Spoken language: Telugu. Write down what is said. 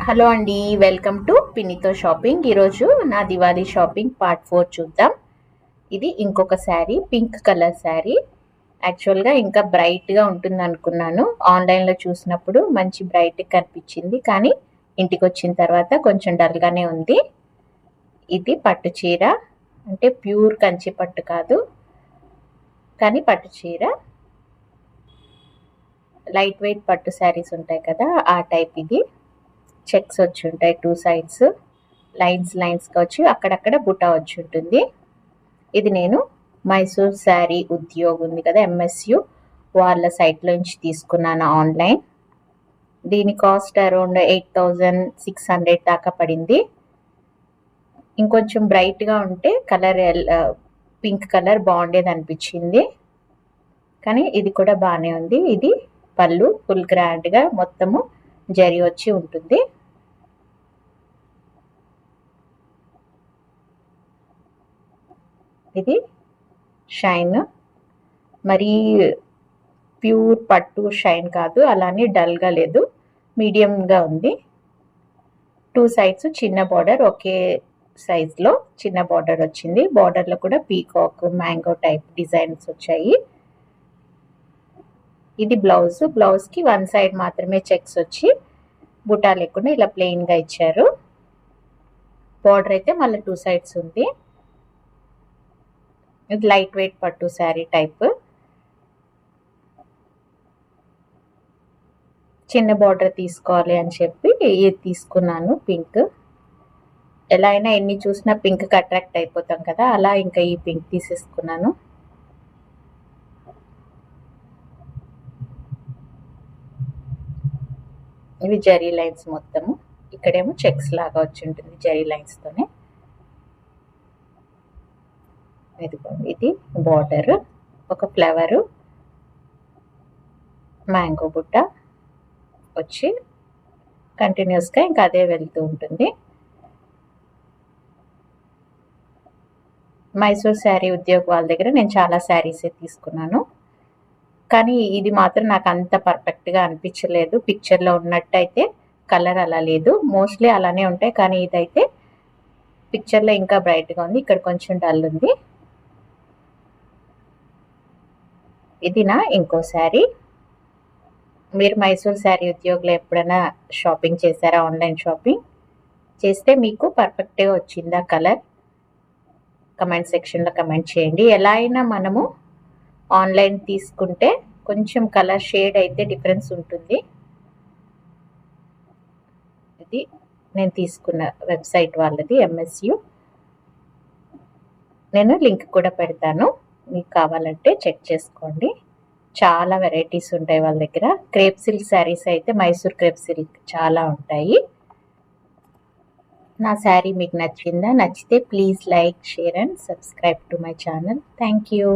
హలో అండి, వెల్కమ్ టు పిన్నితో షాపింగ్. ఈరోజు నా దివాళీ షాపింగ్ పార్ట్ 4 చూద్దాం. ఇది ఇంకొక శారీ, పింక్ కలర్ శారీ. యాక్చువల్గా ఇంకా బ్రైట్గా ఉంటుంది అనుకున్నాను. ఆన్లైన్లో చూసినప్పుడు మంచి బ్రైట్ కనిపించింది, కానీ ఇంటికి వచ్చిన తర్వాత కొంచెం డల్గానే ఉంది. ఇది పట్టు చీర, అంటే ప్యూర్ కంచి పట్టు కాదు, కానీ పట్టు చీర. లైట్ వెయిట్ పట్టు శారీస్ ఉంటాయి కదా, ఆ టైప్ ఇది. చెక్స్ వచ్చి ఉంటాయి, 2 సైడ్స్ లైన్స్గా వచ్చి అక్కడక్కడ బుటా వచ్చి ఉంటుంది. ఇది నేను మైసూర్ శారీ ఉద్యోగ్ ఉంది కదా, ఎంఎస్యు వాళ్ళ సైట్లో నుంచి తీసుకున్నాను ఆన్లైన్. దీని కాస్ట్ అరౌండ్ 8600 దాకా పడింది. ఇంకొంచెం బ్రైట్గా ఉంటే కలర్ పింక్ కలర్ బాగుండేది అనిపించింది, కానీ ఇది కూడా బాగానే ఉంది. ఇది పళ్ళు ఫుల్ గ్రాండ్గా మొత్తము జరీ వచ్చి ఉంటుంది. ఇది షైన్, మరీ ప్యూర్ పట్టు షైన్ కాదు, అలానే డల్గా లేదు, మీడియంగా ఉంది. 2 సైడ్స్ చిన్న బార్డర్, ఒకే సైజ్లో చిన్న బార్డర్ వచ్చింది. బార్డర్లో కూడా పీకాక్ మ్యాంగో టైప్ డిజైన్స్ వచ్చాయి. ఇది బ్లౌజ్కి 1 సైడ్ మాత్రమే చెక్స్ వచ్చి బుటా లేకుండా ఇలా ప్లెయిన్గా ఇచ్చారు. బార్డర్ అయితే మళ్ళీ 2 సైడ్స్ ఉంది. ఇది లైట్ వెయిట్ పట్టు శారీ టైప్. చిన్న బార్డర్ తీసుకోవాలి అని చెప్పి ఇది తీసుకున్నాను, పింక్. ఎలా అయినా ఎన్ని చూసినా పింక్కి అట్రాక్ట్ అయిపోతాం కదా, అలా ఇంకా ఈ పింక్ తీసేసుకున్నాను. ఇవి జరీ లైన్స్ మొత్తము, ఇక్కడేమో చెక్స్ లాగా వచ్చి ఉంటుంది జరీ లైన్స్తోనే. ఇది బార్డర్, ఒక ఫ్లవరు మ్యాంగో బుట్ట వచ్చి కంటిన్యూస్గా ఇంకా అదే వెళ్తూ ఉంటుంది. మైసూర్ శారీ ఉద్యోగ్ వాళ్ళ దగ్గర నేను చాలా శారీసే తీసుకున్నాను, కానీ ఇది మాత్రం నాకు అంత పర్ఫెక్ట్గా అనిపించలేదు. పిక్చర్లో ఉన్నట్టయితే కలర్ అలా లేదు, మోస్ట్లీ అలానే ఉంటాయి, కానీ ఇదైతే పిక్చర్లో ఇంకా బ్రైట్గా ఉంది, ఇక్కడ కొంచెం డల్ ఉంది. ఇది నా ఇంకో శారీ. మీరు మైసూర్ శారీ ఉద్యోగులు ఎప్పుడైనా షాపింగ్ చేశారా? ఆన్లైన్ షాపింగ్ చేస్తే మీకు పర్ఫెక్ట్గా వచ్చిందా కలర్? కమెంట్ సెక్షన్లో కమెంట్ చేయండి. ఎలా అయినా మనము ఆన్లైన్ తీసుకుంటే కొంచెం కలర్ షేడ్ అయితే డిఫరెన్స్ ఉంటుంది. ఇది నేను తీసుకున్న వెబ్సైట్ వాళ్ళది, ఎంఎస్యు. నేను లింక్ కూడా పెడతాను, మీకు కావాలంటే చెక్ చేసుకోండి. చాలా వెరైటీస్ ఉంటాయి వాళ్ళ దగ్గర. క్రేప్ సిల్క్ శారీస్ అయితే మైసూర్ క్రేప్ సిల్క్ చాలా ఉంటాయి. నా శారీ మీకు నచ్చిందా? నచ్చితే please like, share and subscribe to my channel. Thank you.